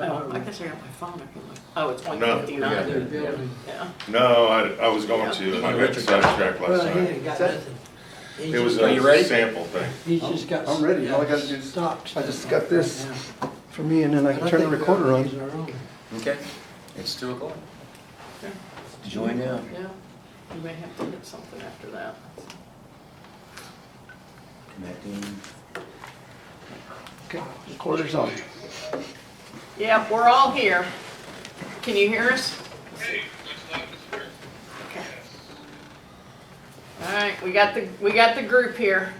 Oh, I guess I got my phone. I can look. Oh, it's No. 159. Yeah. No, I was going to, and I got sidetracked last Well, he night. ain't got nothing. He's It was just Are you a ready? sample thing. He's just got. I'm ready. All I gotta do is, Stocks. I just got this Yeah. for me, and then I And can I turn the think we recorder ought to on. use our own. Okay, it's 2 o'clock. Okay. Join now. Yeah. You may have to hit something after that. Connecting. Okay, recorder's on. Yeah, we're all here. Can you hear us? Okay. All right, we got the group here.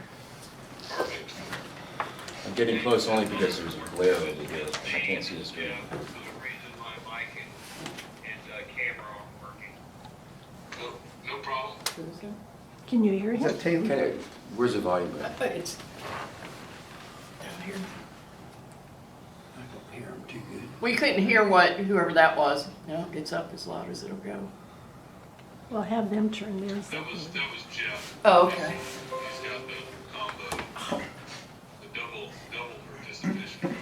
I'm getting close only because there's a glare over here. I can't see the screen. No problem. Can you hear Is him? that Taylor? Where's the volume at? It's down here. I don't hear him too good. We couldn't hear whoever that was. No, it gets up as loud as it'll go. We'll have them turn theirs That up. was Jeff. Oh, okay. He's got the combo, the double participation.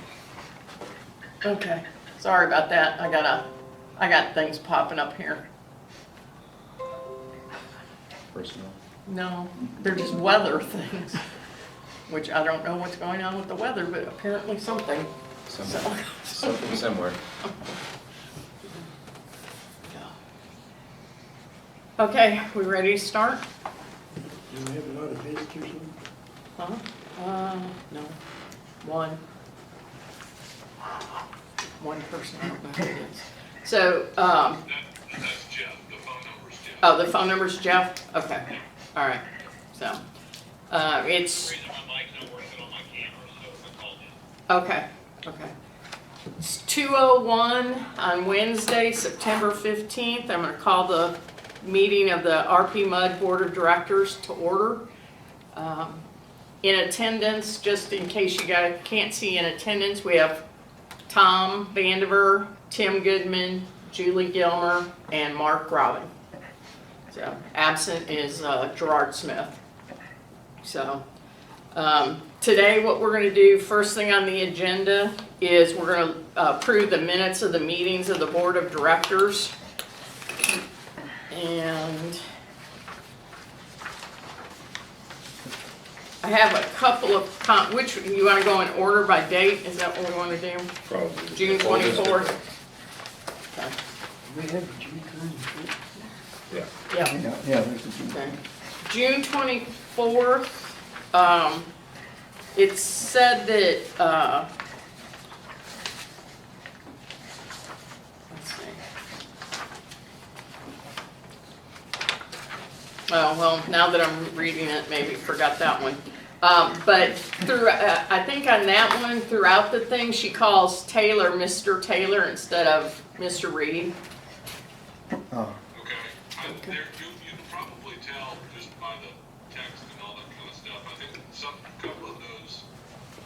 Okay. Sorry about that. I got things popping up here. Personal. No, they're just weather things, which I don't know what's going on with the weather, but apparently something. Somewhere. Something somewhere. Okay, we ready to start? Do we have a lot of visitors? Huh? No. One person, I don't know who it is. So, That's Jeff. The phone number's Jeff. oh, the phone number's Jeff? Okay, all right. So, it's, The reason my mic's not working on my camera, so I called you. okay. It's 2:01 on Wednesday, September 15th. I'm gonna call the meeting of the RPMUD Board of Directors to order. In attendance, just in case you guys can't see in attendance, we have Tom Vandever, Tim Goodman, Julie Gilmer, and Mark Robin. So absent is Gerard Smith. So today what we're going to do, first thing on the agenda, is we're going to approve the minutes of the meetings of the Board of Directors. And I have a couple of, which, you want to go in order by date? Is that what we want to do? Probably. June 24th? Okay. We have June 24th. Yeah. Yeah. Yeah, there's the June. Okay. June 24th, it said that, let's see. Oh, well, now that I'm reading it, maybe forgot that one. But through, I think on that one, throughout the thing, she calls Taylor Mr. Taylor instead of Mr. Reed. Oh, Okay. You can probably tell just by the text and all that kind of stuff. I think a couple of those,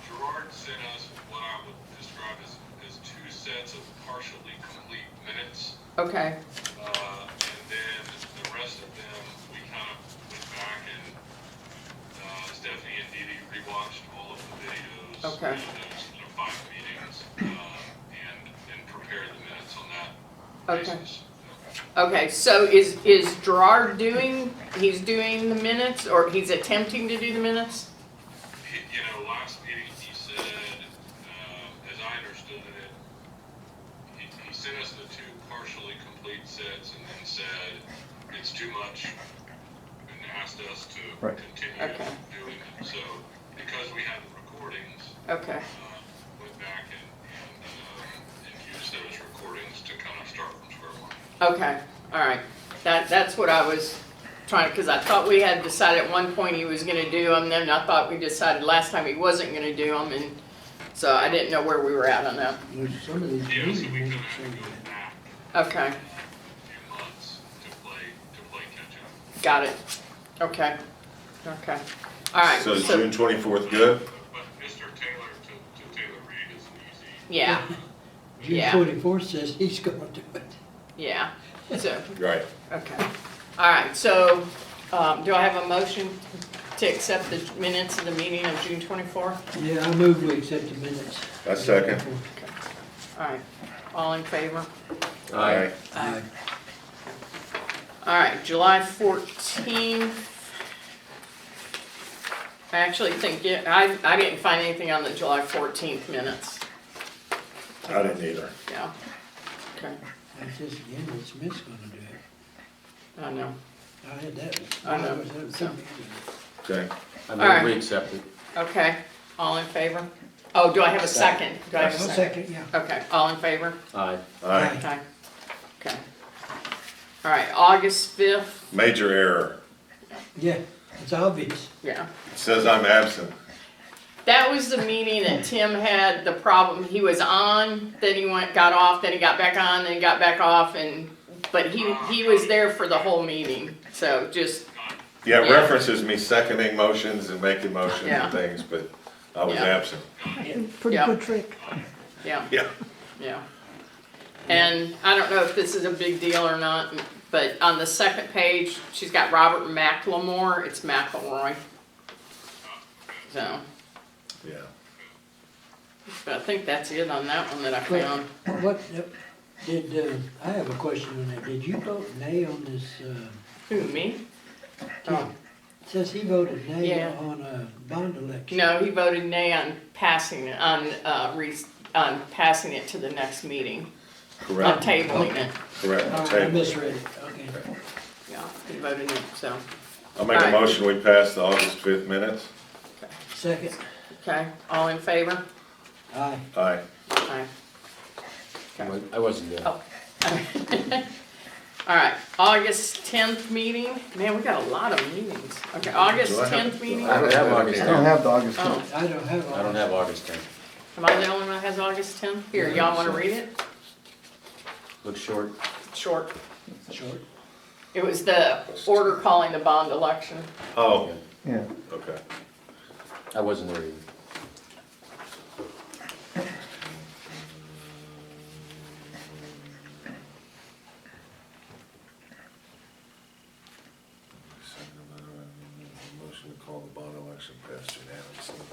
Gerard sent us what I would describe as 2 sets of partially complete minutes. Okay, And then the rest of them, we kind of went back and Stephanie and Dee Dee rewatched all of the videos. Okay. Of those 5 meetings and prepared the minutes on that okay. basis. Okay, so is Gerard he's doing the minutes, or he's attempting to do the minutes? Last meeting he said, as I understood it, he sent us the 2 partially complete sets and then said it's too much and asked us to Right. continue Okay. doing it. So because we had the recordings, Okay, went back and used those recordings to kind of start from square one. okay, all right. That's what I was trying, because I thought we had decided at one point he was gonna do them, then I thought we decided last time he wasn't gonna do them, and so I didn't know where we were at on that. There's some of these Yeah, so meeting we minutes could say go that. back Okay, a few months to play catch up. got it. Okay, okay. All right, So is June 24th good? But Mr. Taylor to Taylor Reed is an easy. yeah, June Yeah. 24th says he's gonna do it. yeah, so, Right. okay. All right, so, do I have a motion to accept the minutes of the meeting of June 24th? Yeah, I move we accept the minutes. A second. All right, all in favor? Aye. Aye. All right, July 14th. I actually think, I didn't find anything on the July 14th minutes. I didn't either. Yeah. Okay, That's just Gilmer Smith's gonna do it. I know. I had that. I know. Was that something? Okay. I All right. move we accept it. Okay, all in favor? Oh, do I have a second? Do I have a I'll second? second, yeah. Okay, all in favor? Aye. Aye. Okay. Okay. All right, August 5th, Major error. Yeah, it's obvious. yeah. It says I'm absent. That was the meeting that Tim had the problem, he was on, then he got off, then he got back on, then he got back off, but he was there for the whole meeting, so just, Yeah, it Yeah. references me seconding motions and making motions Yeah. and things, but I was Yeah. absent. Pretty Yeah. good trick. yeah, Yeah. yeah. And I don't know if this is a big deal or not, but on the second page, she's got Robert McLemore, it's McElroy. So, Yeah. but I think that's it on that one that I found. What, I have a question on that. Did you vote nay on this, Who, me? Oh. it says he voted nay Yeah. on a bond election. No, he voted nay on passing it, on passing it to the next meeting, on Correct. tabling it. Correct. Oh, I Table. misread it, okay. Yeah, he voted no, so, I'll make a Alright. motion, we pass the August 5th minutes. Second, okay, all in favor? aye. Aye. Aye. I wasn't there. Oh. All right, August 10th meeting, man, we got a lot of meetings. Okay, August Do I have- 10th meeting, I don't have August I don't 10th. have the August oh, 10th. I don't have all. I don't have August 10th. am I the only one that has August 10th? Here, y'all wanna read it? Looks short. Short. Short. It was the order calling the bond election. Oh, Yeah. okay. I wasn't there either. Motion to call the bond election passed unanimously.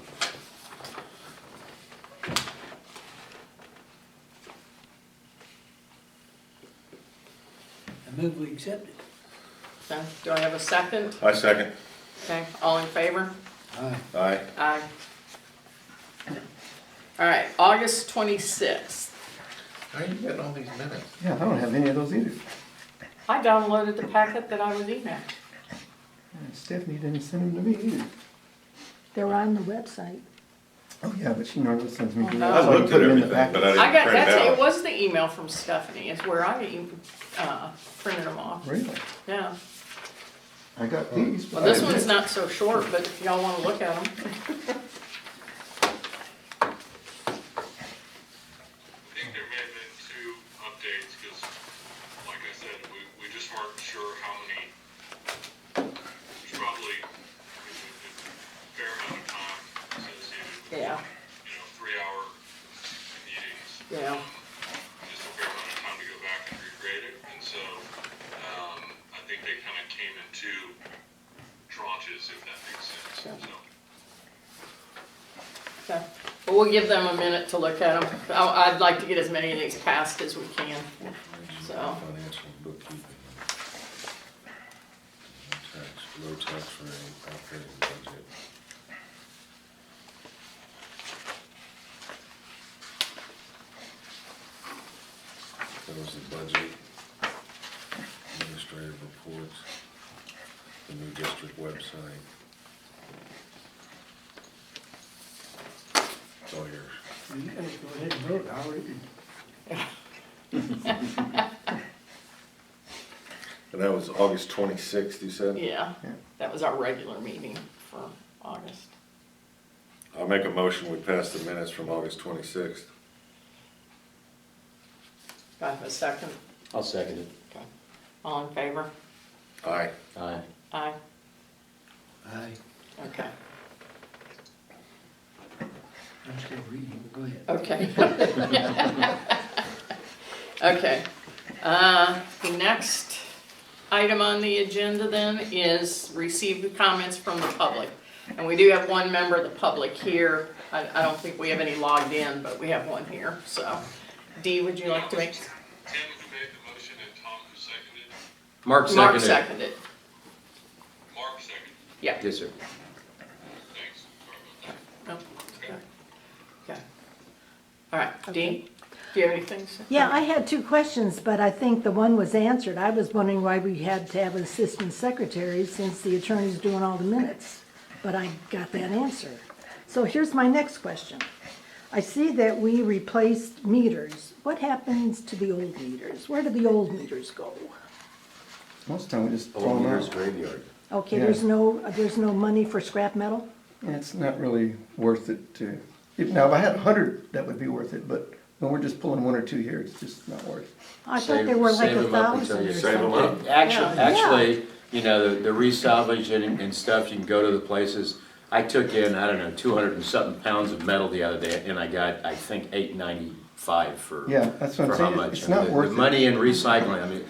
I move we accept it. Okay, do I have a second? I second. Okay, all in favor? Aye. Aye. Aye. All right, August 26th. How are you getting all these minutes? Yeah, I don't have any of those either. I downloaded the packet that I was emailed. Stephanie didn't send them to me either. They're on the website. Oh, yeah, but she normally sends me. Oh, direct, no. I so looked put at them in the everything, but packet. I I didn't got, print it it out. was the email from Stephanie, is where I printed them off. Really? Yeah, I got these. but well, this I one's didn't- not so short, but if y'all wanna look at them. I think there may have been two updates, because, like I said, we just weren't sure how many, there's probably a fair amount of time associated with, Yeah, 3-hour meetings. yeah, Just a fair amount of time to go back and regrade it, and so, I think they kind of came in two tranches, if that makes sense, Sure. so. okay. But we'll give them a minute to look at them. I'd like to get as many of these passed as we can, so. Financial bookkeeping. Low tax rate, operating budget. That was the budget, administrative reports, the new district website. It's all yours. You guys go ahead and vote, I'll read it. And that was August 26th, you said? Yeah, that was our regular meeting for August. I'll make a motion, we pass the minutes from August 26th. Do I have a second? I'll second it. Okay. All in favor? Aye. Aye. Aye. Aye. Okay. I'm still reading, but go ahead. Okay. Okay. The next item on the agenda then is receive the comments from the public. And we do have one member of the public here. I don't think we have any logged in, but we have one here, so. Dee, would you like to make? Tim who made the motion and Tom who seconded. Mark Mark seconded. seconded. Mark seconded. Yeah. Yes, sir. Thanks. Sorry about that. No, okay. Okay. All right, Dee, do you have anything to say? Yeah, I had two questions, but I think the one was answered. I was wondering why we had to have an assistant secretary since the attorney's doing all the minutes. But I got that answer. So here's my next question. I see that we replaced meters. What happens to the old meters? Where do the old meters go? Most of the time we just throw Old them Year's out. graveyard. Okay, Yeah. there's no money for scrap metal? And it's not really worth it to, now if I had 100, that would be worth it, but when we're just pulling one or two here, it's just not worth it. I thought they were like Save 'em up until 1,000 you or save 'em something. up. Actually, you know, the resalvage and stuff, you can go to the places. I took in, I don't know, 200 and something pounds of metal the other day, and I got, I think, $8.95 for. Yeah, that's what I'm for how saying. much. It's I mean, not the worth it. money in recycling, I mean,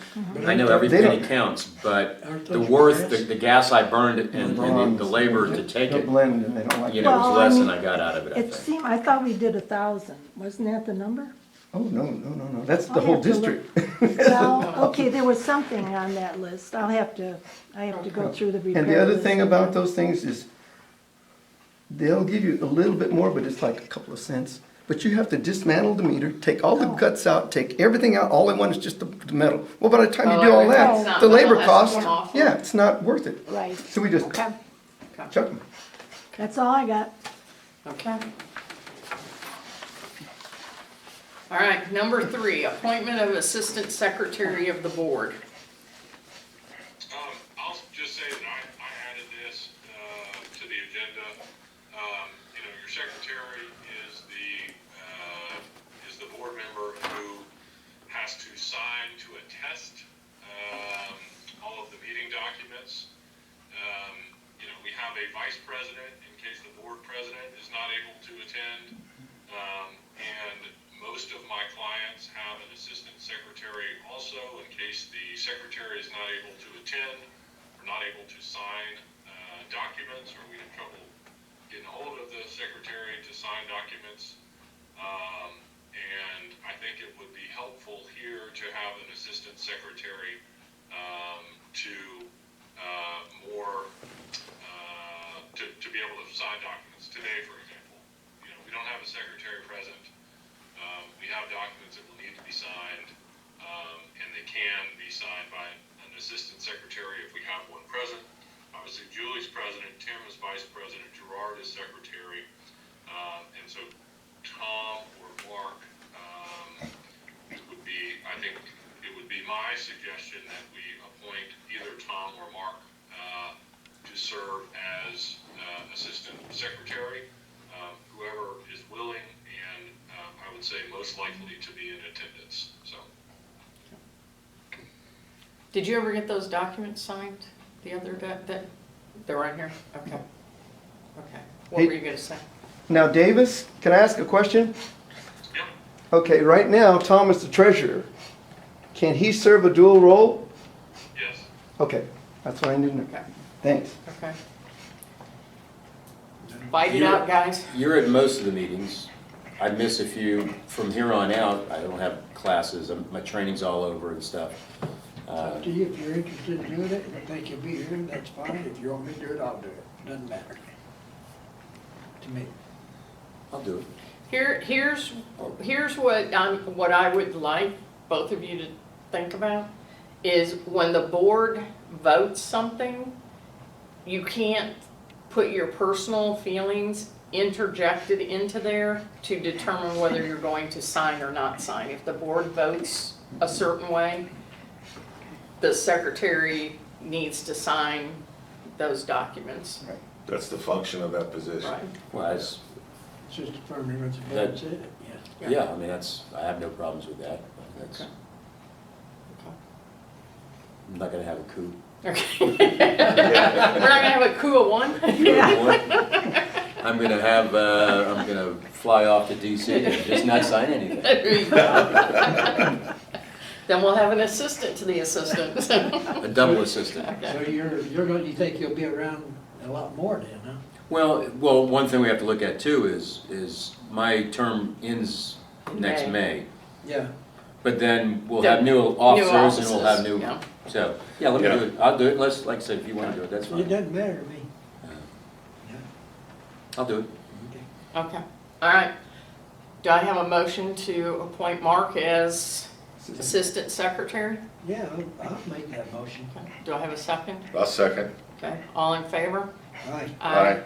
I know They every don't- penny counts, but Aren't the those worth, brass? the gas I burned and the Bronze. labor to take They'll it, blend and they don't like you it. know, Well, was I less mean, than I got out of it, I It think. seemed, I thought we did 1,000. Wasn't that the number? Oh, no, that's the I'll whole have to look. district. Well, okay, there was something on that list. I have to go through the repair And the other list thing again. about those things is, they'll give you a little bit more, but it's like a couple of cents. But you have to dismantle the meter, take all the Oh. guts out, take everything out, all they want is just the metal. Well, by the time you Oh, do all everything's that, not- the metal labor has to cost, come off. yeah, it's not worth it. Right, So we just okay, chuck them. that's all I got. Okay. All right, number 3, appointment of assistant secretary of the board. I'll just say that I added this, to the agenda. You know, your secretary is the board member who has to sign to attest, all of the meeting documents. You know, we have a vice president in case the board president is not able to attend. And most of my clients have an assistant secretary also in case the secretary is not able to attend or not able to sign documents, or we have trouble getting a hold of the secretary to sign documents. And I think it would be helpful here to have an assistant secretary to be able to sign documents. Today, for example, you know, we don't have a secretary present. We have documents that will need to be signed, and they can be signed by an assistant secretary if we have one present. Obviously, Julie's president, Tim is vice president, Gerard is secretary, and so Tom or Mark, it would be, I think, it would be my suggestion that we appoint either Tom or Mark to serve as assistant secretary, whoever is willing and I would say most likely to be in attendance, so. Did you ever get those documents signed the other day? They're right here? Okay. Okay. What Hey- were you gonna say? Now, Davis, can I ask a question? Yep. Okay, right now, Tom is the treasurer. Can he serve a dual role? Yes. Okay, that's what I need to know. Okay. Thanks. Okay. Fight it out, guys. You're at most of the meetings. I miss a few. From here on out, I don't have classes. My training's all over and stuff. Up to you, if you're interested in doing it, and I think you'll be here, that's fine. If you want me to do it, I'll do it. Doesn't matter. To me. I'll do it. Here's what I would like both of you to think about, is when the board votes something, you can't put your personal feelings interjected into there to determine whether you're going to sign or not sign. If the board votes a certain way, the secretary needs to sign those documents. That's the function of that position. Right. Well, It's just affirmative, That- that's it, yeah. yeah, I mean, I have no problems with that. That's, Okay. I'm not gonna have a coup. Okay. We're not gonna have a coup of one? I'm gonna fly off to DC and just not sign anything. There you go. Then we'll have an assistant to the assistant. A double assistant. So Okay. you think you'll be around a lot more then, huh? Well, one thing we have to look at too is my term ends next May. May. Yeah, But then we'll The have new officers and we'll have offices, new, yeah. so, yeah, let me Yeah. do it. I'll do it, unless, like I said, if you wanna do it, that's it fine. doesn't matter to me. Yeah, I'll do it. okay. Okay, all right. Do I have a motion to appoint Mark as Assistant Secretary? Yeah, I'll make that motion. Okay. Do I have a second? I'll second. Okay, all in favor? Aye. Aye.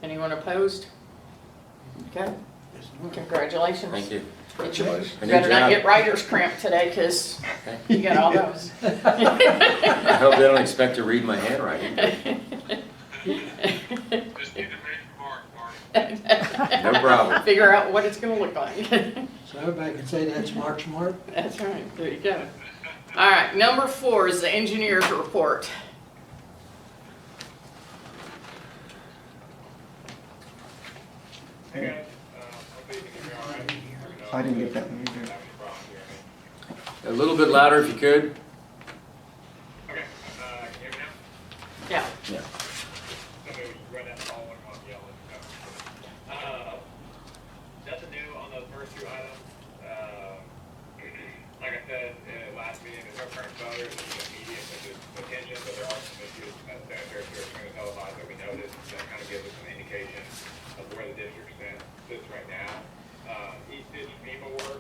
Anyone opposed? Okay, Yes, no. congratulations. Thank you. Get your- Congratulations. A You new better not job. get writer's cramp today, because Okay. you got all those. I hope they don't expect to read my handwriting. Just need to make Mark, Mark. No problem. Figure out what it's gonna look like. So everybody can say that's Mark Smart? That's right, there you go. All right, number 4 is the engineer's report. Hey guys, hopefully you can hear me all right. Let me know I didn't get that if one you either. have any problems hearing me. A little bit louder if you could. Okay, can you hear me now? Yeah, Yeah. Somebody was right down the hallway while I'm yelling. Nothing new on those first two items. Like I said, last meeting, there's no current failures, there's immediate attention, but there are some issues that sanitary sewer is going to televise that we noticed that kind of gives us an indication of where the district sits right now. East Ditch FEMA work,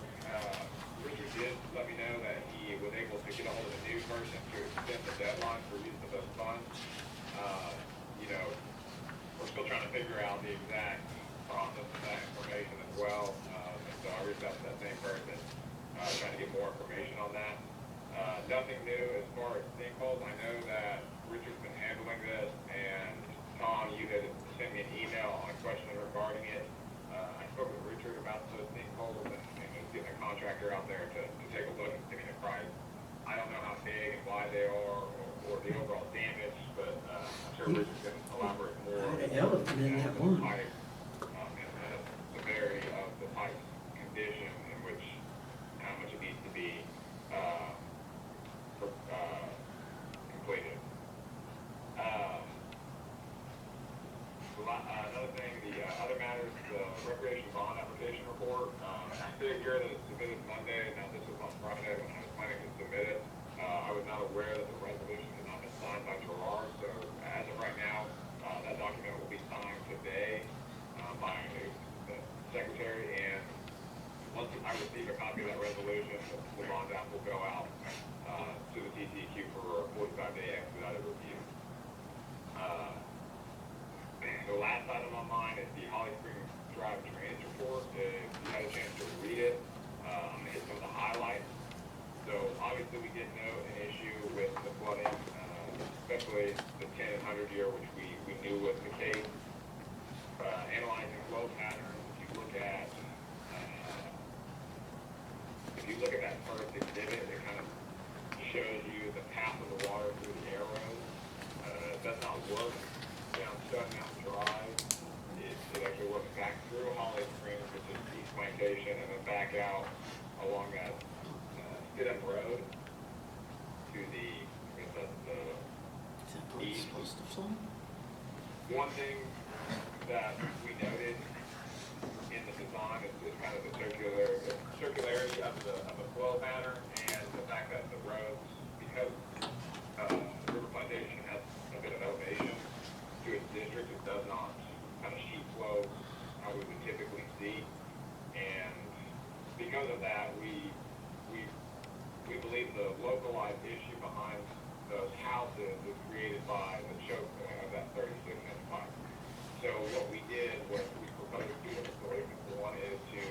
Richard did let me know that he was able to get a hold of a new person to extend the deadline for use of those funds. You know, we're still trying to figure out the exact process of that information as well. And so I reached out to that same person, trying to get more information on that. Nothing new as far as sinkholes. I know that Richard's been handling this, and Tom, you had sent me an email on a question regarding it. I spoke with Richard about those sinkholes and getting a contractor out there to take a look and give me a price. I don't know how big and wide they are or the overall damage, but I'm sure Richard can elaborate more. I had an elephant in that one. Pipe, and the severity of the pipe's condition in which how much it needs to be completed. Another thing, the other matters, the recreation bond application report. I figured that it's submitted Monday. Now this was on Friday when I was planning to submit it. I was not aware that the resolution had not been signed by Gerard, so as of right now, that document will be signed today by the secretary, and once I receive a copy of that resolution, the bond app will go out to the TCEQ for a 45-day expedited review. The last item on mine is the Holly Springs Drive drainage report. If you had a chance to read it, I'm going to hit some of the highlights. So obviously we did note an issue with the flooding, especially the 10 and 100 year, which we knew was the case. Analyzing flow patterns, if you look at that first exhibit, it kind of shows you the path of the water through the arrows. It does not work down Stone Mountain Drive. It actually works back through Holly Springs, which is East Plantation, and then back out along that Stidham Road to the, I guess that's the is that where it's supposed to flow? one thing that we noted in the design is kind of the circularity of the flow pattern, and the fact that the roads, because River Plantation has a bit of elevation to its district, it does not kind of sheet flow how we would typically see. And because of that, we believe the localized issue behind those houses is created by the choke point of that 36-inch pipe. So what we did was we proposed two different solutions. One is to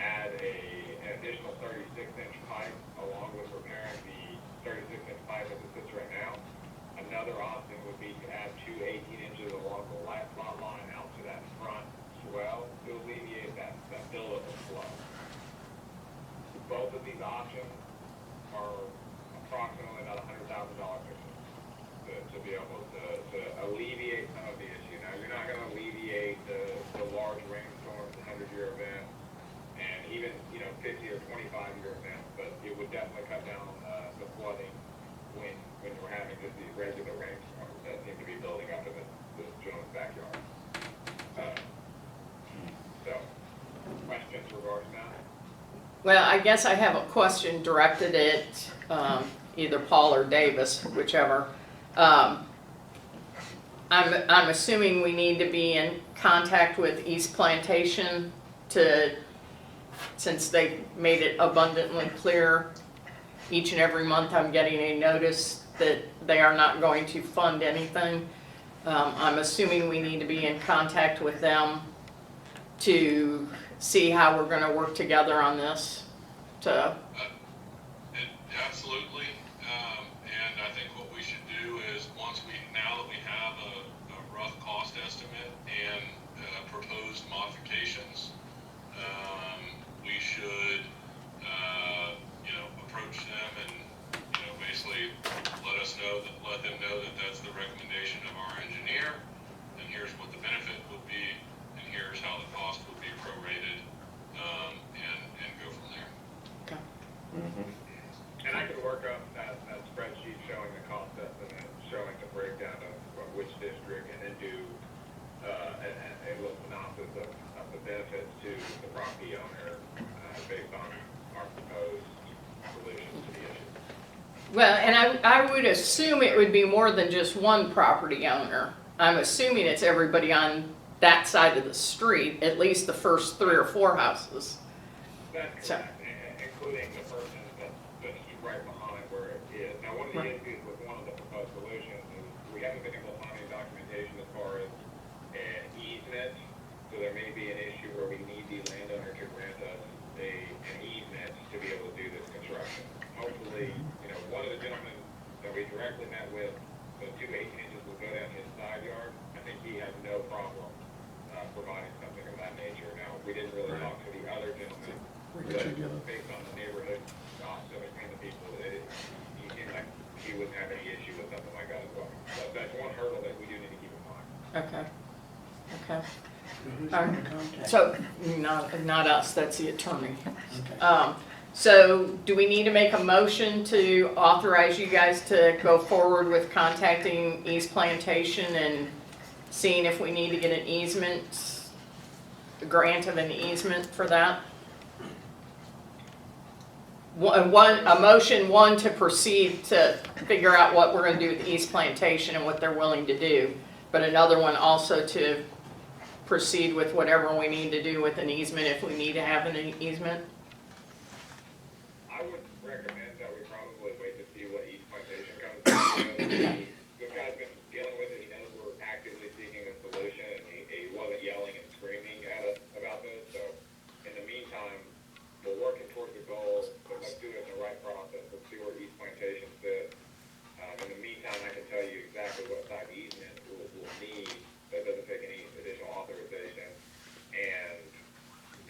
add an additional 36-inch pipe along with repairing the 36-inch pipe as it sits right now. Another option would be to add two 18 inches along the lot line out to that front swell to alleviate that buildup of flow. Both of these options are approximately about $100,000 to be able to alleviate some of the issue. Now, you're not going to alleviate the large rainstorms, the 100-year event, and even 50 or 25-year events, but it would definitely cut down on the flooding when we're having just these regular rainstorms that seem to be building up in this gentleman's backyard. So, questions regarding that? Well, I guess I have a question directed at either Paul or Davis, whichever. I'm assuming we need to be in contact with East Plantation since they made it abundantly clear each and every month I'm getting a notice that they are not going to fund anything. I'm assuming we need to be in contact with them to see how we're gonna work together on this to, Absolutely, and I think what we should do is, now that we have a rough cost estimate and proposed modifications, we should, approach them and, basically let them know that that's the recommendation of our engineer, and here's what the benefit would be, and here's how the cost would be prorated, and go from there. okay. And I could work up that spreadsheet showing the cost estimate, showing the breakdown of which district, and then do a little synopsis of the benefits to the property owner based on our proposed solutions to the issue. Well, and I would assume it would be more than just one property owner. I'm assuming it's everybody on that side of the street, at least the first 3 or 4 houses. That's So- correct, including the person that's right behind where it is. Now, one of the Right. issues with one of the proposed solutions is we haven't been able to find any documentation as far as an easement. So there may be an issue where we need the landowner to grant us an easement to be able to do this construction. Hopefully, one of the gentlemen that we directly met with, the 2 18 inches will go down his side yard. I think he has no problem providing something of that nature. Now, we didn't really talk to the other gentleman, but based on the neighborhood gossip between the people, he seemed like he wouldn't have any issue with something like that as well. So that's one hurdle that we do need to keep in mind. Okay, okay. So who's All gonna right. contact? So, not us, that's the attorney. Okay. So do we need to make a motion to authorize you guys to go forward with contacting East Plantation and seeing if we need to get an easement, a grant of an easement for that? A motion to proceed to figure out what we're gonna do with East Plantation and what they're willing to do, but another one also to proceed with whatever we need to do with an easement if we need to have an easement. I would recommend that we probably wait to see what East Plantation comes to. This guy's been dealing with it, he knows we're actively seeking a solution, and he wasn't yelling and screaming at us about this, so in the meantime, we're working towards the goal, but let's do it in the right process, let's see where East Plantation sits. In the meantime, I can tell you exactly what type of easement we'll need, that doesn't take any additional authorization, and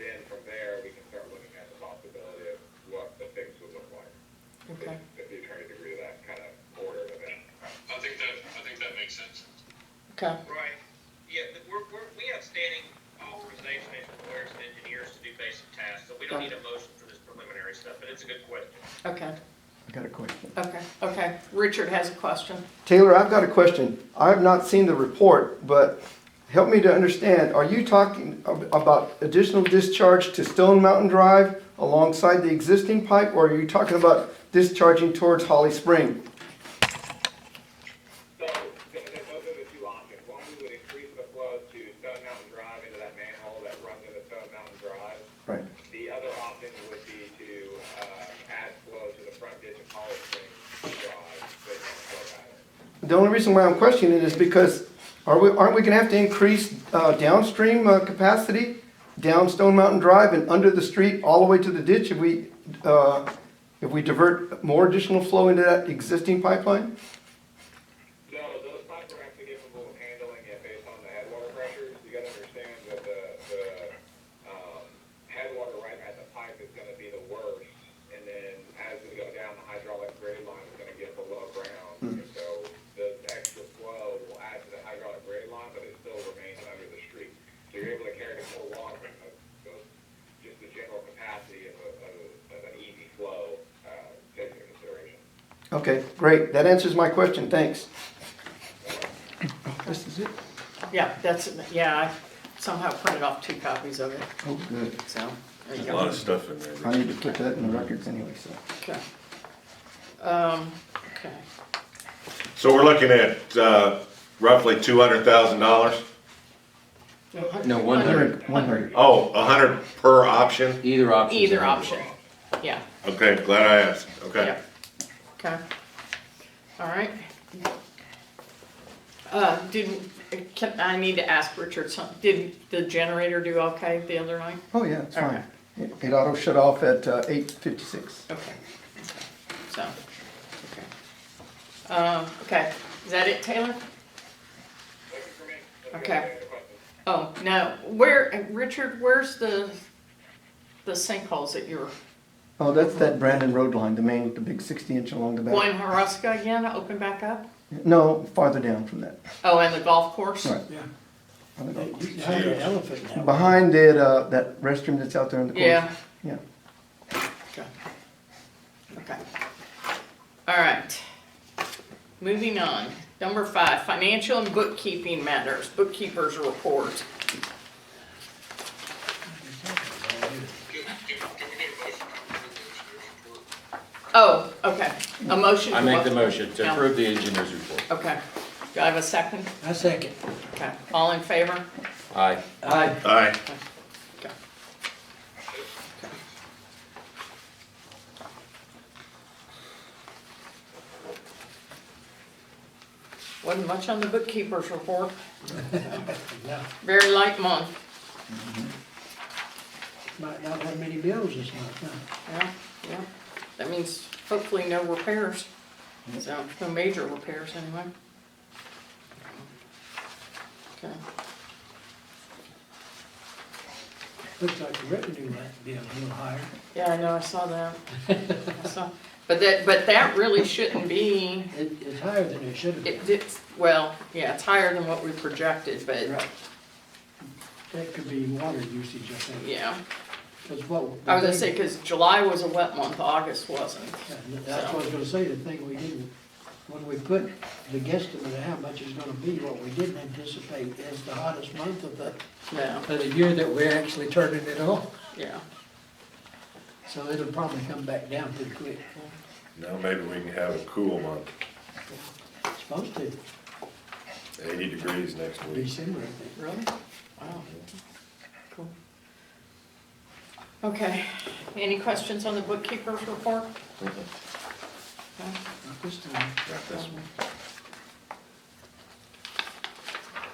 then from there, we can start looking at the possibility of what the fix would look like. Okay. If the attorneys agree to that kind of order of events. I think that makes sense. Okay. Right, yeah, we have standing authorization as lawyers and engineers to do basic tasks, so we don't need a motion for this preliminary stuff, but it's a good question. Okay. I got a question. Okay. Richard has a question. Taylor, I've got a question. I have not seen the report, but help me to understand. Are you talking about additional discharge to Stone Mountain Drive alongside the existing pipe, or are you talking about discharging towards Holly Spring? So, those are the 2 options. One, we would increase the flow to Stone Mountain Drive into that manhole that runs into Stone Mountain Drive. Right. The other option would be to add flow to the front ditch of Holly Springs Drive, based on the flow pattern. The only reason why I'm questioning it is because aren't we going to have to increase downstream capacity down Stone Mountain Drive and under the street all the way to the ditch if we divert more additional flow into that existing pipeline? So those pipes are actually capable of handling it based on the headwater pressures. You gotta understand that the headwater right at the pipe is gonna be the worst. And then as we go down, the hydraulic grade line is gonna get below ground. And so the extra flow will add to the hydraulic grade line, but it still remains under the street. So you're able to carry more water. So just the general capacity of an easy flow taken into consideration. Okay, great. That answers my question. Thanks. This is it? Yeah, I somehow printed off 2 copies of it, Oh, good. so. There you There's a go. lot of stuff in there. I need to put that in the records anyway, so. Okay. Okay. So we're looking at, roughly $200,000? No, 100. 100. Oh, 100 per option? Either option. Either option, yeah. Okay, glad I asked, okay. Yep. Okay. All right. I need to ask Richard something. Did the generator do okay the other night? Oh, yeah, it's Okay. fine. It auto shut off at 8:56. Okay. So, okay. Is that it, Taylor? That's it for me. Unless you Okay. have any other questions. Oh, no. Richard, where's the sinkholes that you were, Oh, that's that Brandon Road line, the main, the big 60-inch along the back. Gwen Haruska again, open back up? No, farther down from that. Oh, and the golf course? Right. Yeah. On the golf You can hire an elephant now. Behind it, that restroom that's out there in the course. Yeah. Yeah. Okay. Okay. All right. Moving on. Number 5, financial and bookkeeping matters, bookkeeper's report. Can we get a motion to approve the engineer's report? Oh, okay. A motion to I make what? the motion to No. approve the engineer's report. Okay. Do I have a second? I second. Okay. All in favor? Aye. Aye. Aye. Okay. Wasn't much on the bookkeeper's report. Yeah. Very light month. Might not have many bills this month, huh? Yeah, yeah. That means hopefully no repairs. So, no major repairs anyway. Okay. Looks like the revenue might be a little higher. Yeah, I know, I saw that. I saw, but that really shouldn't be, It's higher than it should have been. it's, well, yeah, it's higher than what we projected, but, Right. That could be water usage, I think. yeah. Because what. I was gonna say, cause July was a wet month, August wasn't. That's what I was gonna say, the thing we didn't, when we put the guesstimate of how much it's gonna be, what we didn't anticipate is the hottest month of Yeah, the year that we're actually turning it on. yeah. So it'll probably come back down pretty quick. Now maybe we can have a cool month, It's supposed to, 80 degrees next week. December, I think. Really? Wow. Cool. Okay, any questions on the bookkeeper's report? Okay. Not this time. Got this one.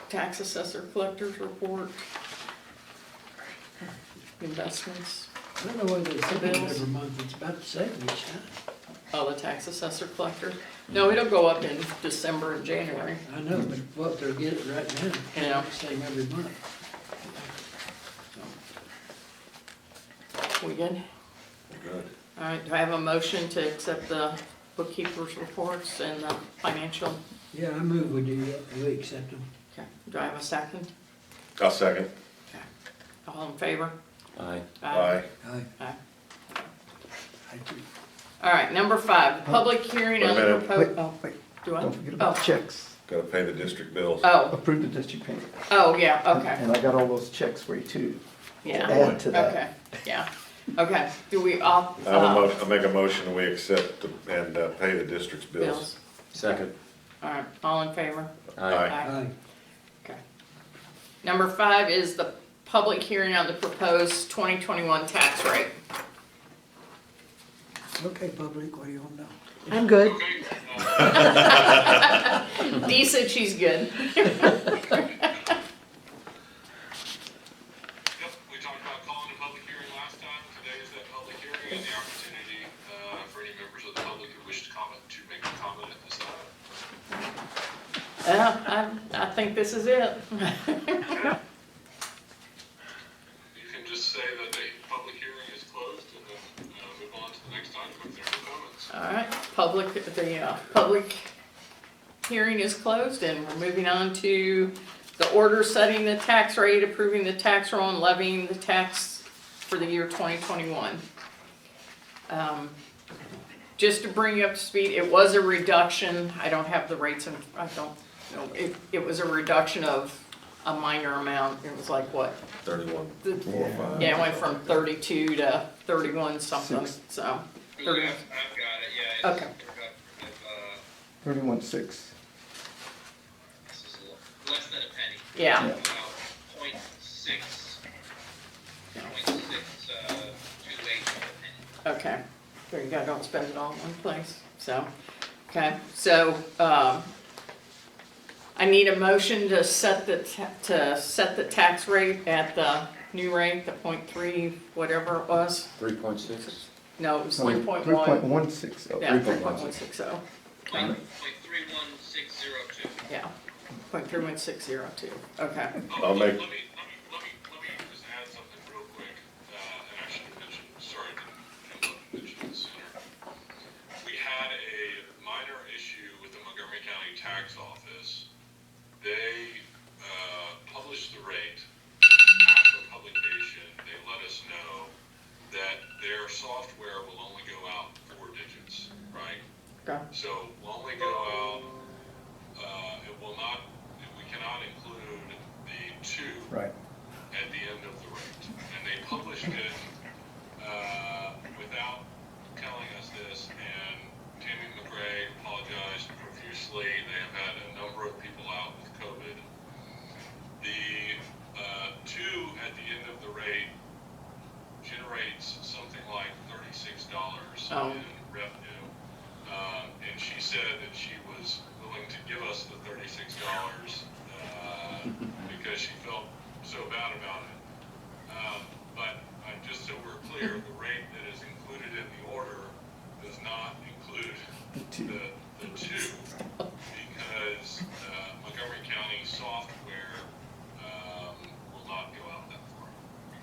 Tax assessor collector's report. Investments. I don't know whether it's something Bills. every month, it's about the same each time. Oh, the tax assessor collector? No, it'll go up in December and January. I know, but what they're getting right now, Yeah. it's the same every month. We good? Good. All right, do I have a motion to accept the bookkeeper's reports and the financial? Yeah, I move we do that, we accept them. Okay, do I have a second? I'll second. Okay. All in favor? Aye. Aye. Aye. Aye. I do. All right, number 5, public hearing on the Wait a minute. proposed, Wait, oh, wait, do I? don't forget about Oh. checks. Gotta pay the district bills. Oh, Approve the district payment. oh, yeah, okay, And I got all those checks for you too. yeah, Add to that. okay, yeah. Okay, do we all, I'll make a motion, we accept and pay the district's bills. bills? Second. All right, all in favor? Aye. Aye. Okay. Number 5 is the public hearing on the proposed 2021 tax rate. Okay, public, what do you want to know? I'm good. Okay, Dee said she's good. yep, we talked about calling a public hearing last time. Today is that public hearing and the opportunity, for any members of the public who wish to comment, to make a comment at this time. I think this is it. You can just say that the public hearing is closed and then, move on to the next item if there are no comments. All right, public hearing is closed, and we're moving on to the order setting the tax rate, approving the tax roll, and levying the tax for the year 2021. Just to bring you up to speed, it was a reduction, I don't have the rates, I don't know, it was a reduction of a minor amount. It was like what? 31.45. Yeah, it went from 32 to 31 something, so. Yeah, 31. I've got it, yeah. Okay. It's, 31.6. this is less than a penny. Yeah. Yeah. About 0.6, 0.628 of a penny. Okay, there you go, don't spend it all in one place, so, okay, so, I need a motion to set the tax rate at the new rate, the 0.3, whatever it was. 3.6? No, it was No, 3.1. 3.160. Yeah, 3.160. 3.160. Okay, 0.31602. yeah, 0.31602, okay. I'll make- Let me just add something real quick, and I should have mentioned, sorry, I didn't mention this sooner. We had a minor issue with the Montgomery County Tax Office. They published the rate. After publication, they let us know that their software will only go out 4 digits, right? Okay. So will only go out, it will not, we cannot include the 2 Right. at the end of the rate. And they published it without telling us this, and Tammy McRae apologized profusely. They have had a number of people out with COVID. The 2 at the end of the rate generates something like $36 Oh. in revenue. And she said that she was willing to give us the $36 because she felt so bad about it. But just so we're clear, the rate that is included in the order does not include the 2 because Montgomery County software will not go out that far.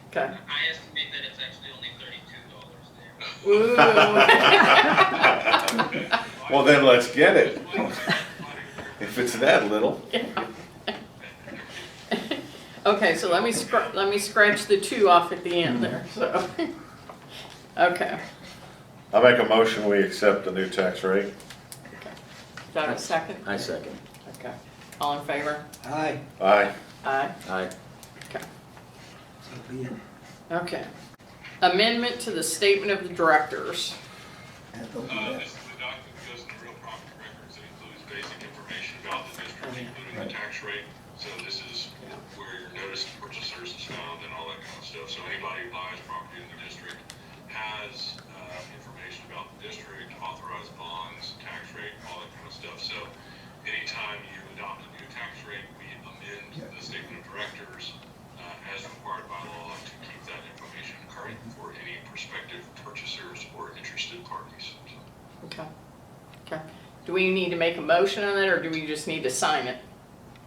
Okay. I estimate that it's actually only $32 there. Ooh. Well, then let's get it. If it's that little. Okay, so let me scratch the 2 off at the end there, so. Okay, I'll make a motion, we accept the new tax rate. got a second? I second. Okay, all in favor? Aye, Aye. Aye, Aye. okay. so be it. Okay. Amendment to the statement of the directors. And don't do that. This is the document that goes into real property records. It includes basic information about the district, including the tax rate. So this is where your notice to purchasers is found and all that kind of stuff. So anybody who buys property in the district has information about the district, authorized bonds, tax rate, all that kind of stuff. So anytime you adopt a new tax rate, we amend the statement of directors as required by law to keep that information current for any prospective purchasers or interested parties. So, Okay. Okay. Do we need to make a motion on that, or do we just need to sign it?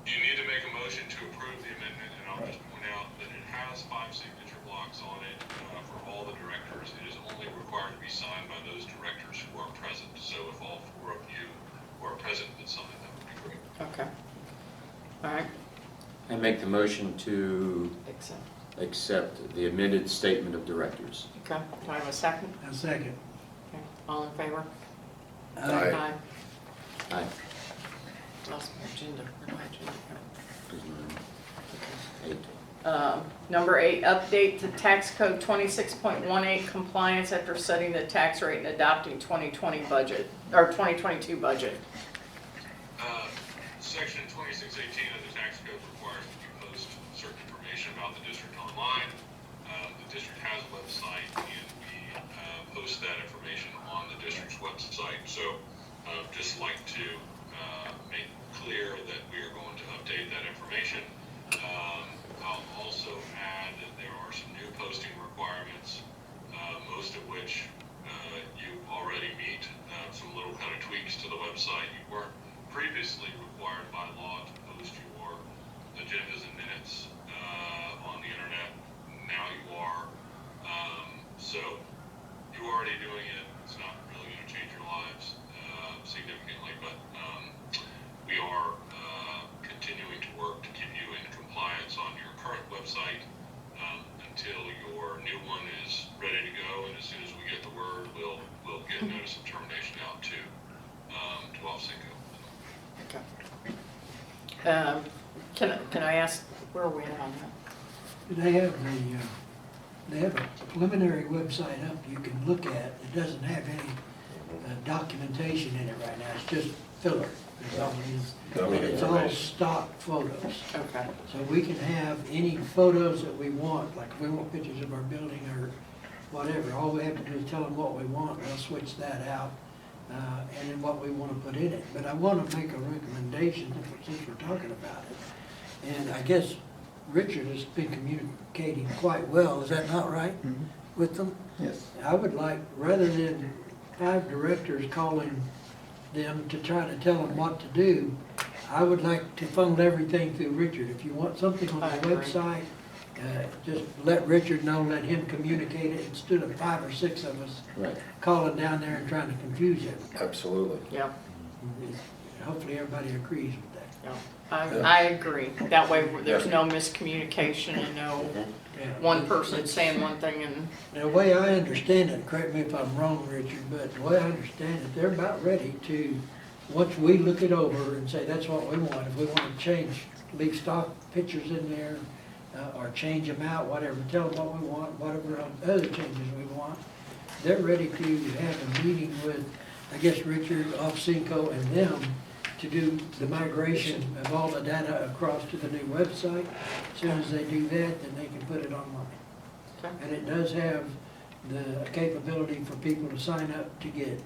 you need to make a motion to approve the amendment, and I'll just point out that it has 5 signature blocks on it for all the directors. It is only required to be signed by those directors who are present. So if all 4 of you who are present would sign, that would be great. Okay. All right. I make the motion to Accept. accept the amended statement of directors. Okay. Do I have a second? A second. Okay. All in favor? Aye. Aye. Lost my agenda. Where'd my agenda go? 8. Number 8, update to tax code 26.18 compliance after setting the tax rate and adopting 2020 budget, or 2022 budget. Section 2618 of the tax code requires that you post certain information about the district online. The district has a website, and we post that information on the district's website. So just like to make clear that we are going to update that information. I'll also add that there are some new posting requirements, most of which you already meet. Some little kind of tweaks to the website. You weren't previously required by law to post your agendas and minutes on the internet. Now you are. So you're already doing it. It's not really going to change your lives significantly, but we are continuing to work to keep you in compliance on your current website until your new one is ready to go. And as soon as we get the word, we'll get notice of termination out to Offset. Okay. Can I ask Where are we at on that? They have a preliminary website up you can look at. It doesn't have any documentation in it right now. It's just filler. That's all it is. Dummy And it's all information. stock photos. Okay, So we can have any photos that we want, like if we want pictures of our building or whatever, all we have to do is tell them what we want, they'll switch that out, and then what we want to put in it. But I want to make a recommendation, since we're talking about it. And I guess Richard has been communicating quite well, is that not right, with them? Yes. I would like, rather than 5 directors calling them to try to tell them what to do, I would like to funnel everything through Richard. If you want something on I the agree. website, just let Richard know, let him communicate it, instead of 5 or 6 of us Right. calling down there and trying to confuse it. Absolutely. yeah, Hopefully, everybody agrees with that. yeah. I agree. That way, there's no miscommunication and no one person saying one thing and, Now, the way I understand it, correct me if I'm wrong, Richard, but the way I understand it, they're about ready to, once we look it over and say that's what we want, if we want to change, leave stock pictures in there, or change them out, whatever, tell them what we want, whatever other changes we want, they're ready to have a meeting with, I guess, Richard, Off-Cinco, and them to do the migration of all the data across to the new website. As soon as they do that, then they can put it online. Okay. And it does have the capability for people to sign up to get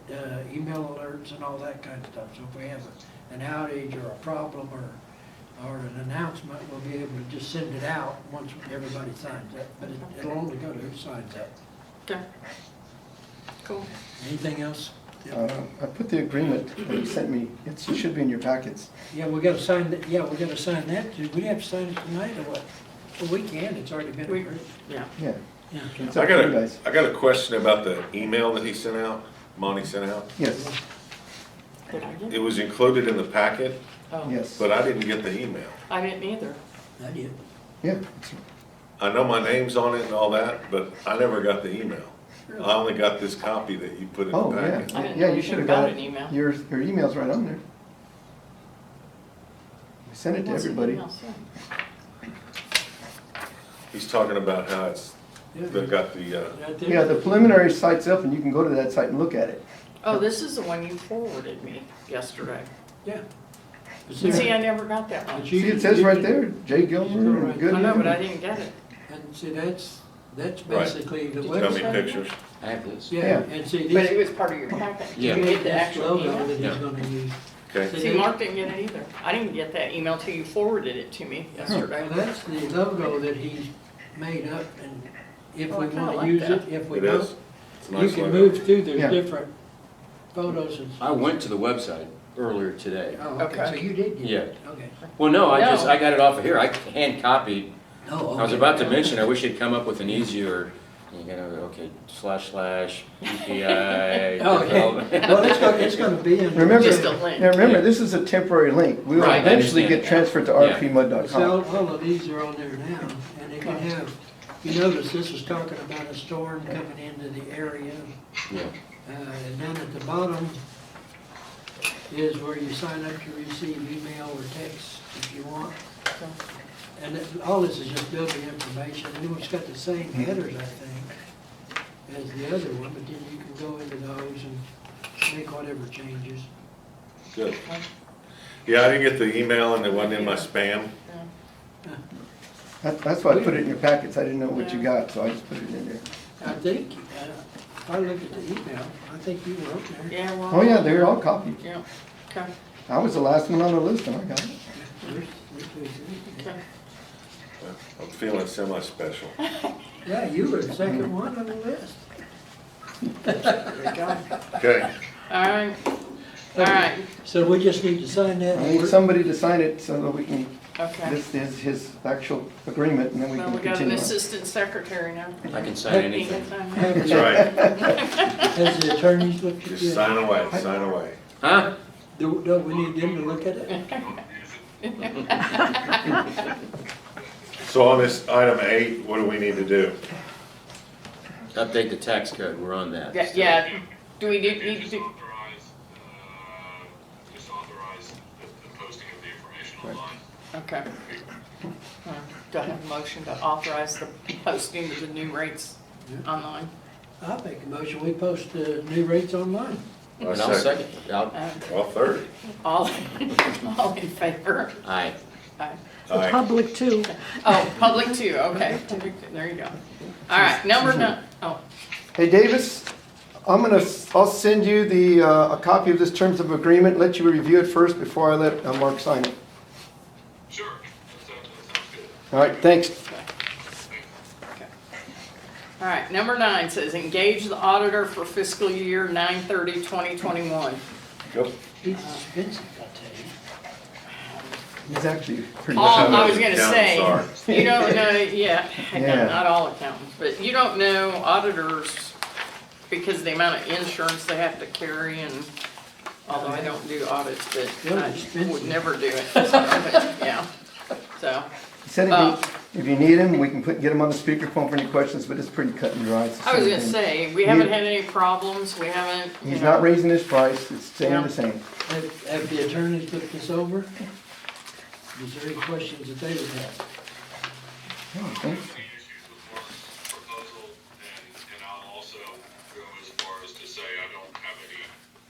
email alerts and all that kind of stuff. So if we have an outage or a problem or an announcement, we'll be able to just send it out once everybody signs up. But it'll only go to who signs up. okay. Cool. Anything else? I put the agreement that you sent me, it should be in your packets. Yeah, we gotta sign that, we gotta sign that too. We have to sign it tonight or what? Well, we can, it's already been approved. Yeah. Yeah. Yeah. It's I up to you got guys. I got a question about the email that he sent out, Monty sent out. Yes, Did I get It it? was included in the packet, Oh, yes. but I didn't get the email. I didn't either. I did. Yeah, it's- I know my name's on it and all that, but I never got the email. I only got this copy that you put in the oh, packet. I didn't yeah, know you anything should have about got an email. it. Your email's right on there. We sent it to What's the everybody. email say? He's talking about how they've got the, Right there. Yeah, the preliminary site's up and you can go to that site and look at it. Oh, this is the one you forwarded me yesterday. Yeah. See, I never got that one. See, it says right there, Jay Gilmer and Goodman. I know, but I didn't get it. And see, that's Right. basically the Did you got me website. pictures. I have this. Yeah, Yeah. and see, But it this, was part of your packet. Did Yeah. you get the this actual logo email? that he's Yeah. gonna use. Okay, See, Mark didn't get it either. I didn't get that email till you forwarded it to me yesterday. Well, that's the logo that he's made up, and if Oh, we I kinda wanna like use that. it, if we it don't, is. It's a you nice can logo. move through, there's Yeah. different photos and. I went to the website earlier today. Oh, okay, Okay. so you did get Yeah. it, okay. Well, no, I No. got it off of here. I hand copied. Oh, I was okay. about to mention, I wish you'd come up with an easier, okay, //EPI. Oh, okay, well, it's gonna be in. Remember, Just a link. now remember, this is a temporary link. We will Right, I eventually understand. get transferred to Yeah. So rpmud.com. all of these are on there now, and it can have, you notice this is talking about a storm coming into the area. Yeah. And then at the bottom is where you sign up to receive email or text if you want. And all this is just building information, and it's got the same headers, I think, as the other one, but then you can go into those and make whatever changes. Good. Yeah, I didn't get the email and it wasn't in my spam. That's why I put it in your packets. I didn't know what you got, so I just put it in there. I think, if I look at the email, I think you were on there. Yeah, well. Oh, yeah, they're all copied. Yeah, okay, I was the last one on the list and I got it. okay. I'm feeling semi-special. Yeah, you were the second one on the list. There you go. Okay, All right, all right, So we just need to sign that. I need somebody to sign it so that we can, okay. this is his actual agreement and then we Well, can we got an continue on. assistant secretary now. I can sign anything. that's right. Has the attorneys looked at it? Just sign away, sign away. Huh? Don't we need them to look at it? So on this item 8, what do we need to do? Update the tax code, we're on that. Yeah, yeah, do we need to do, Just authorize the posting of the information online. okay. All right. Do I have a motion to authorize the posting of the new rates online? I'll make a motion, we post the new rates online. And I'll second. Uh, Well, third. All in favor? Aye. Aye. The Aye. public too. Oh, public too, okay. There you go. All right, number 9, oh, Hey, Davis, I'll send you a copy of this terms of agreement, let you review it first before I let Mark sign it. Sure, that sounds good. All right, thanks. okay. All right, number 9 says engage the auditor for fiscal year 9/30/2021. Go. It's expensive, I'll tell you. He's actually pretty All good. I was gonna say, Accountants you don't know, yeah, Yeah. not all accountants, but you don't know auditors because of the amount of insurance they have to carry and, although I don't do audits, but They're I expensive. would never do it. So, but, yeah, so, He said if you need him, we can get him on the speakerphone for any questions, but it's pretty cut and dry. It's the I was same gonna thing. say, we haven't had any problems, we haven't, you He's know. not raising his price, it's staying Yeah. the same. Have the attorneys looked this over? Is there any questions that they would have? Okay. Any issues with Mark's proposal, and I'll also go as far as to say I don't have any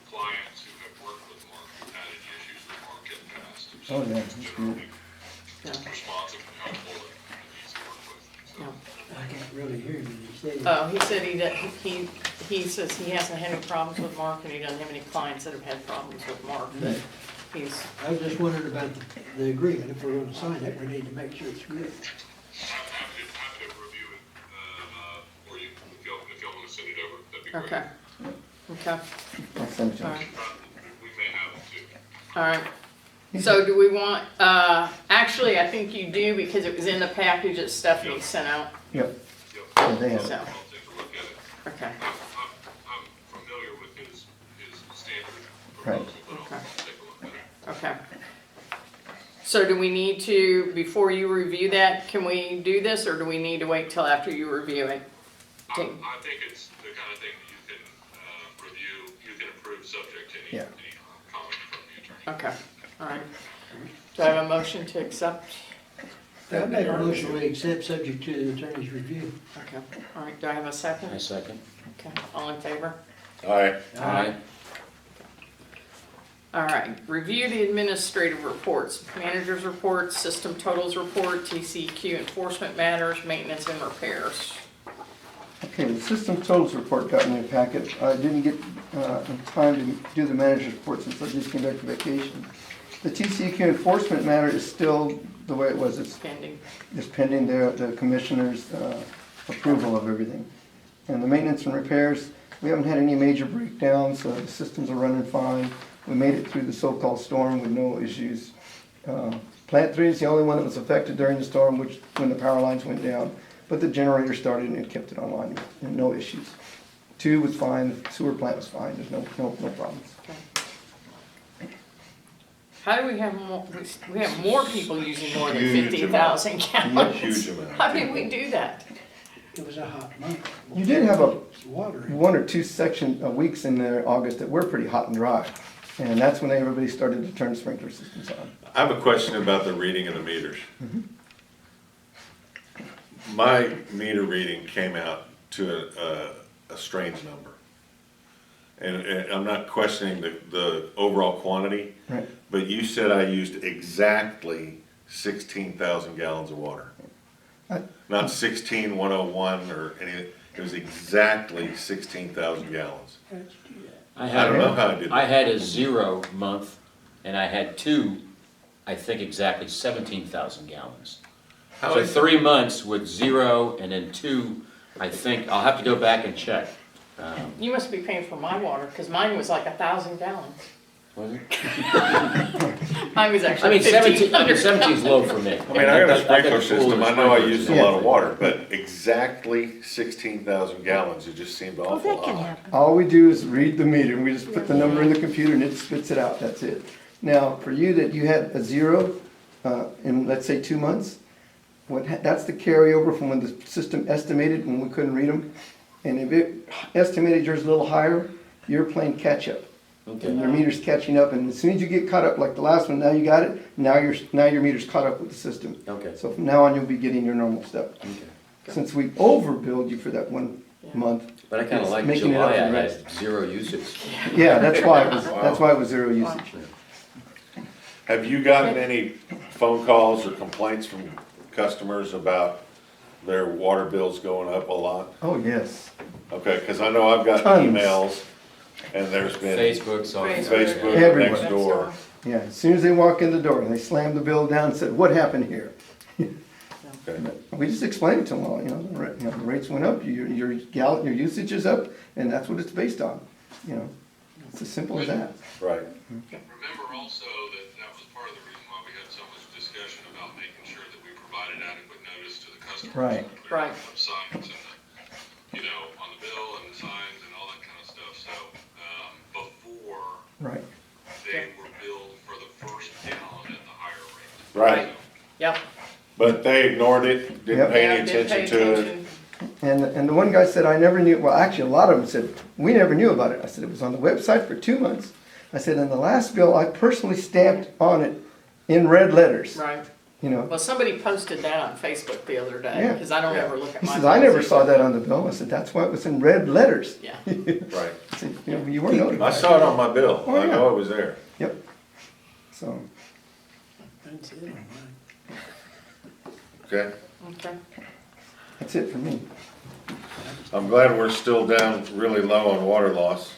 clients who have worked with Mark who've had any issues with Mark in the past. So Oh, yeah, he's that's generally Yeah. responsive and helpful and easy to work with. So. Yeah. I can't really hear him, he said. Oh, he said he says he hasn't had any problems with Mark and he doesn't have any clients that have had problems with Mark, but he's, I was just wondering about the agreement, if we're gonna sign it, we need to make sure it's good. Happy to review it, or you, if y'all want to send it over, that'd be great. okay. Okay, I'll send it to all him. right, We may have it too. all right. So do we want, actually, I think you do because it was in the package that Stephanie sent out, Yep, Yep. yeah, they have it. so, I'll take a look at it. okay, I'm familiar with his standard Right. proposal, but I'll Okay. take a look at it. okay. So do we need to, before you review that, can we do this or do we need to wait till after you review it? I think it's the kind of thing that you can review, you can approve subject to any, Yeah. any comment from the attorney. Okay, all right. Do I have a motion to accept? I make a motion we accept subject to the attorney's review. Okay, all right, do I have a I second? second. Okay, all in favor? Aye. Aye. All right, review the administrative reports, manager's report, system totals report, TCQ enforcement matters, maintenance and repairs. Okay, the system totals report got in your packet. I didn't get in time to do the manager's report since I just came back from vacation. The TCQ enforcement matter is still the way it was. It's Pending. pending the commissioner's approval of everything. And the maintenance and repairs, we haven't had any major breakdowns. The systems are running fine. We made it through the so-called storm with no issues. Plant 3 is the only one that was affected during the storm, which when the power lines went down. But the generator started and it kept it online, and no issues. 2 was fine, the sewer plant was fine, there's no problems. Okay. How do we have more, we have more people using more than Huge 50,000 gallons? Huge amount. How did we do that? It was a hot month. You did have a It's water. 1 or 2 weeks in there, August, that were pretty hot and dry. And that's when everybody started to turn sprinkler systems on. I have a question about the reading of the meters. My meter reading came out to a strange number. And I'm not questioning the overall quantity, Right. but you said I used exactly 16,000 gallons of water. Not 16,101 or any, it was exactly 16,000 gallons. How'd you do that? I don't know how I did I that. had a 0 month, and I had 2, I think exactly 17,000 gallons. How So is 3 months with 0, and then 2, I think, I'll have to go back and check. You must be paying for my water, because mine was like 1,000 gallons. Was it? Mine was I actually mean, 1,500. 17 is low for me. I mean, I got a sprinkler system, I know I used a lot of Yeah. water, but exactly 16,000 gallons, it just seemed Oh, awful that can odd. happen. All we do is read the meter, we just put the number in the computer and it spits it out, that's it. Now, for you that you had a 0 in, let's say, 2 months, that's the carryover from when the system estimated when we couldn't read them. And if it estimated yours a little higher, you're playing catch-up. Okay. And your meter's catching up, and as soon as you get caught up, like the last one, now you got it, now your meter's caught up with the system. Okay. So from now on, you'll be getting your normal stuff. Okay. Since we overbilled you for that one month. But I kinda it's like making it up July, I for the had rest. 0 usage. Yeah, that's why it was 0 usage. Have you gotten any phone calls or complaints from customers about their water bills going up a lot? Oh, yes. Okay, because I know I've got Tons. emails, and there's been Facebook's on. Facebook Everywhere. next door. Yeah, as soon as they walk in the door, they slam the bill down and said, what happened here? Okay. We just explained it to them, well, the rates went up, your usage is up, and that's what it's based on, It's as simple as that. Right. Remember also that that was part of the reason why we had so much discussion about making sure that we provided adequate notice to the customers. Right. And Right. clearing up signs and on the bill and the signs and all that kind of stuff. So, before Right. they were billed for the first gallon at the higher rate. Right. Yep. But they ignored it, didn't Yep. pay Yeah, any didn't pay attention to it. attention. And the one guy said, I never knew, well, actually, a lot of them said, we never knew about it. I said, it was on the website for 2 months. I said, and the last bill, I personally stamped on it in red letters, Right. Well, somebody posted that on Facebook the other day, Yeah. because I don't Yeah. ever look at He my. says, I never bills saw either. that on the bill. I said, that's why it was in red letters. Yeah. Right. I said, you weren't notified. I saw it on my bill. Oh, I yeah. know it was there. Yep. So, That's it on mine. Okay. Okay. that's it for me. I'm glad we're still down really low on water loss,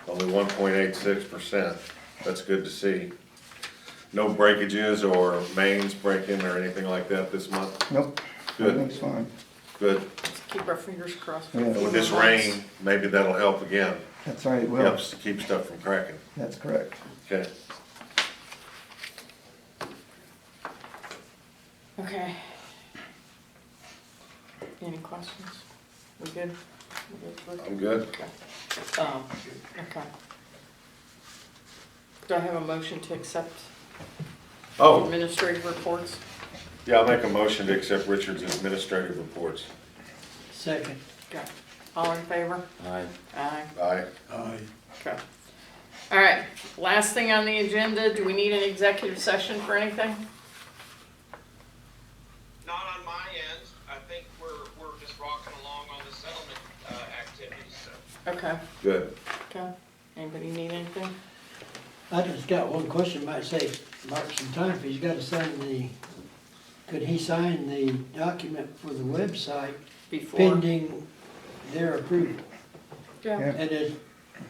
only 1.86%. That's good to see. No breakages or mains breaking or anything like that this month? Nope. Good. Everything's fine. Good. Let's keep our fingers crossed. for Yeah. a few With this more months. rain, maybe that'll help again. That's right, it will. Helps to keep stuff from cracking. That's correct. Okay. Okay. Any questions? We good? We good? I'm good. Okay. Okay. Do I have a motion to accept Oh, administrative reports? yeah, I'll make a motion to accept Richard's administrative reports. Second. Okay. All in favor? Aye. Aye. Aye. Aye. Okay. All right, last thing on the agenda, do we need an executive session for anything? Not on my end. I think we're just rocking along on the settlement, activities, so. Okay, Good. okay. Anybody need anything? I just got one question, might say, mark some time, if he's gotta sign could he sign the document for the website Before? pending their approval? Yeah.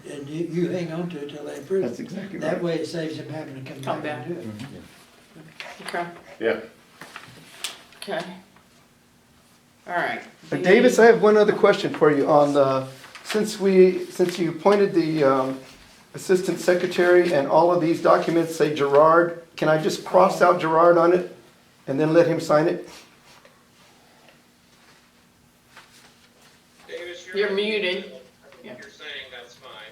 And you hang on to it till they approve That's it. exactly That right. way it saves him having to Come come back. back and do it. Okay, Yeah. okay. All right. But Davis, I have one other question for you on since you appointed the assistant secretary and all of these documents say Gerard, can I just cross out Gerard on it and then let him sign it? Davis, You're muted. If Yeah. you're saying that's fine.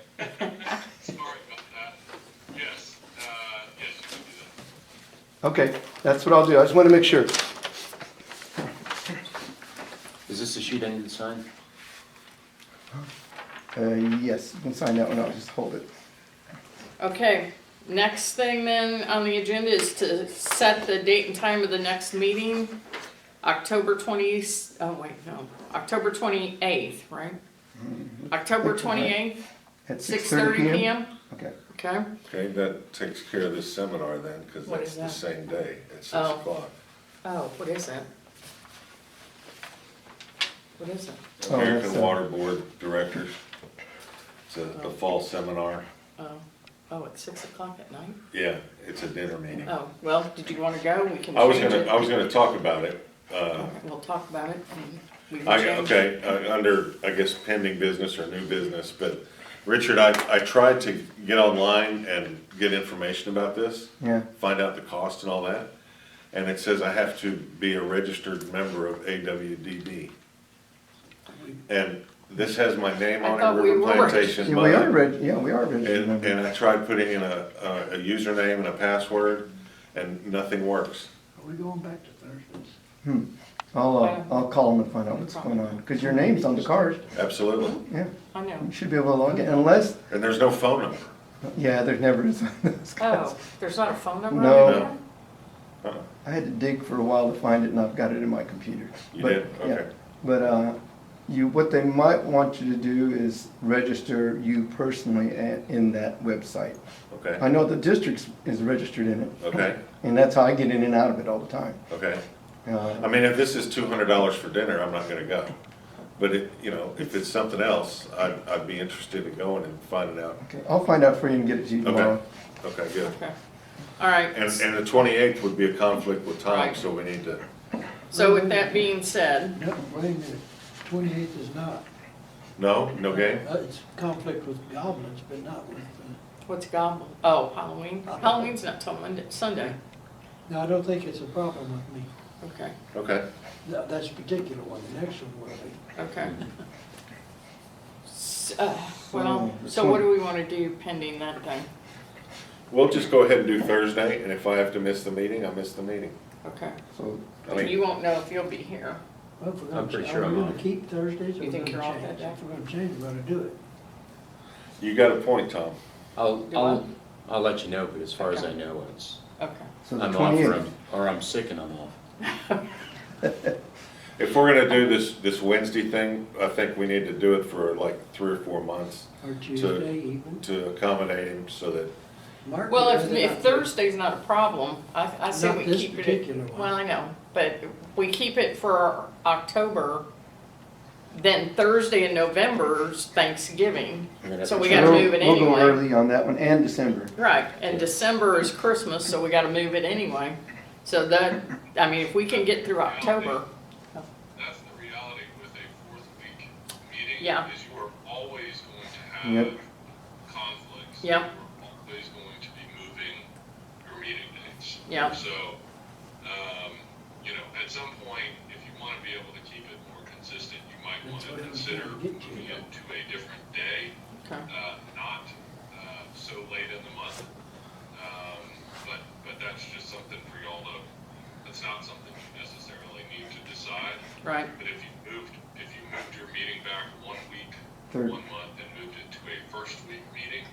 Sorry about that. Yes, yes, you can do that. Okay, that's what I'll do. I just want to make sure. Is this the sheet I need to sign? Yes, you can sign that one. I'll just hold it. Okay, next thing then on the agenda is to set the date and time of the next meeting. October 28th, right? October 28th, At 6:30 PM? Okay. Okay, Okay, that takes care of this seminar then, because What that's is the that? same day at 6 Oh. o'clock. oh, what is that? What is it? Oh, American that's, Water Board Directors. It's the fall seminar. Oh, at 6 o'clock at night? Yeah, it's a dinner meeting. Oh, well, did you wanna go? We can I was change it. gonna talk about it. Okay, we'll talk about it and we can I, change it. okay, under, I guess, pending business or new business, but Richard, I tried to get online and get information about this, Yeah. find out the cost and all that, and it says I have to be a registered member of AWDB. And this has my name I on thought it, we River were Plantation Yeah, we are Mud. we are registered. And I tried putting in a username and a password, and nothing works. Are we going back to Thursdays? I'll call them and find out what's going on, because your name's on the card. Absolutely. Yeah, I know. you should be able to log in, unless, And there's no phone number. Yeah, there never is. Oh, there's not a phone number No. on there? Uh-uh. I had to dig for a while to find it, and I've got it in my computer. You But, did? yeah. Okay. But what they might want you to do is register you personally in that website. I Okay, know the district is registered in it, okay, and that's how I get in and out of it all the time. okay. Uh, I mean, if this is $200 for dinner, I'm not gonna go. But it, you know, if it's something else, I'd be interested in going and finding out. Okay, I'll find out for you and get it to you tomorrow. Okay, good. Okay. All right. And the 28th would be a conflict with Tom, Right. so we need to, So with that being said, No, wait a minute, 28th is not. no game? It's conflict with goblins, but not with, what's goblin? Oh, Halloween? Halloween's not till Monday, Sunday. no, I don't think it's a problem with me. Okay, Okay, That's a particular one, the next one will be. okay. Well, so what do we want to do pending that thing? we'll just go ahead and do Thursday, and if I have to miss the meeting, I miss the meeting. Okay. So, I mean, You won't know if you'll be here. Well, if we're I'm gonna pretty ch- sure Are we I'm gonna on. keep Thursdays or You we're think gonna you're off change? that day? If we're gonna change, we're gonna do it. you got a point, Tom. I'll let you know, but as far as I know, it's, Okay. so the I'm off 28th. or I'm sick and I'm off. If we're gonna do this Wednesday thing, I think we need to do it for like 3 or 4 months Or Tuesday even. to accommodate him so that, Mark Well, does it if out Thursday's not a problem, I say Not we this keep it. particular one. Well, I know, but we keep it for October, then Thursday in November's Thanksgiving, so we gotta We'll- move it We'll go anyway. early on that one, and December. Right, and December is Christmas, so we gotta move it anyway. So that, I mean, if we can get through October, That's the reality with a fourth week meeting. Yeah. Is you are always going to have Yep. conflicts. Yep. You are always going to be moving your meeting dates. Yep. So, you know, at some point, if you want to be able to keep it more consistent, you might want That's to what I was consider trying to get to. moving it to a different day, okay, not so late in the month. But that's just something for y'all to, that's not something you necessarily need to decide. right, But if you moved your meeting back 1 week, Third. 1 month, and moved it to a first week meeting,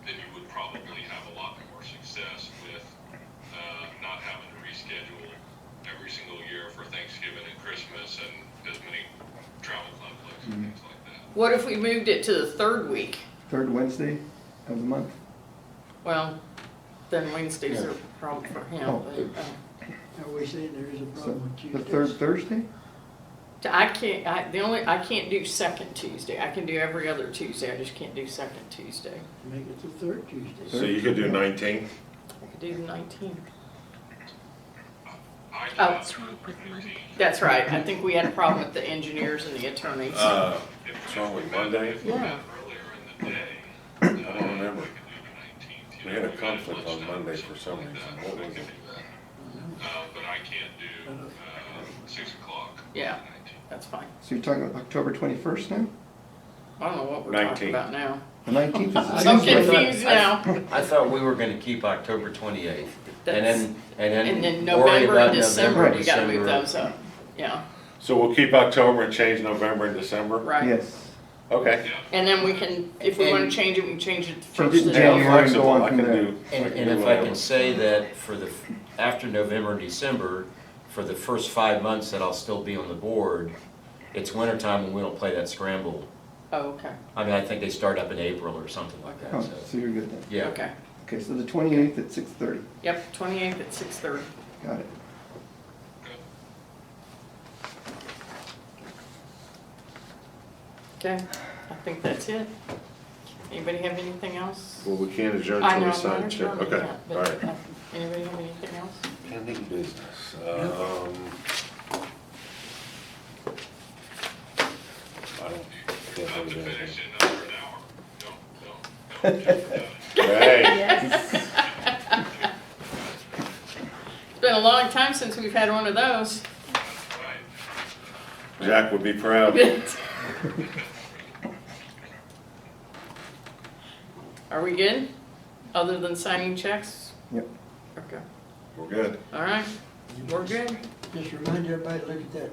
then you would probably have a lot more success with not having to reschedule every single year for Thanksgiving and Christmas and as many travel conflicts and things like that. what if we moved it to the third week? Third Wednesday of the month. Well, then Wednesdays are a problem for him, Oh. but, Are we saying there is a So problem with Tuesdays? the third Thursday? I can't do second Tuesday, I can do every other Tuesday, I just can't do second Tuesday. Make it the third Tuesday. so you could do 19th? I could do the 19th. I Oh, cannot what's do the 13th. That's right, I think we had a problem with the engineers and the attorneys. What's wrong with Monday? If we Yeah. met earlier in the day, I don't remember. we could do the 19th. You We know, had a if conflict on lunchtime or Monday for some something like reason. that, What we was could it? do that. But I can't do 6 o'clock. on the Yeah. 19th. That's fine. So you're talking about October 21st now? I don't know what we're talking 19th. about now. The 19th is a I'm Tuesday. confused now. I thought we were gonna keep October 28th. And then And then worry November about and December, November, we gotta move December. those up. Yeah, So we'll keep October and change November and December? right. Yes. Okay. And then we can, if we wanna And- change it, we can change it to Change first it of to the January. year. and go Flexible, on I from can there. do. And do if I whatever. can say that after November and December, for the first 5 months that I'll still be on the board, it's wintertime and we don't play that scramble. Oh, okay, I mean, I think they start up in April or something like Oh, that, so, so you're good then. yeah. okay. Okay, so the 28th at 6:30. Yep, 28th at 6:30. Got it. Okay, I think that's it. Anybody have anything else? Well, we can't adjourn I until know, we I'm sign not check. adjourned Okay, yet, all but, right. anybody have anything else? Pending business. I don't think Not there's to anything. finish in under an hour. Don't jump the gun. Hey, It's been a long time since we've had one of those. Right. Jack would be proud. Are we good? Other than signing checks? Yep. Okay, We're good. all right, we're good. Just remind everybody to look at that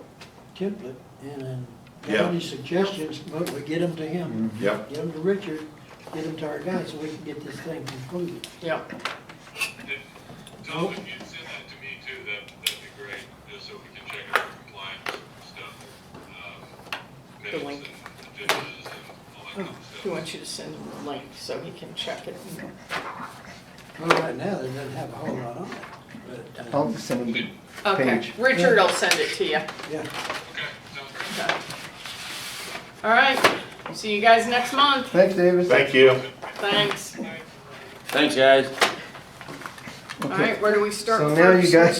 template and then Yeah. any suggestions, but we get them to him. Yep. Get them to Richard, get them to our guys so we can get this thing concluded. Yep. Tom, if you'd send that to me too, that'd be great, just so we can check it for compliance stuff. The Minutes link. and agendas and all that kind of stuff. He wants you to send him the link so he can check it. Well, right now, there doesn't have a whole lot on it, but, I'll send them the Okay, page. Richard will send it to you. yeah. Okay, sounds great. Okay. All right, see you guys next month. Thanks, David. Thank you. Thanks. Thanks, guys. All right, where do we start So first? now you guys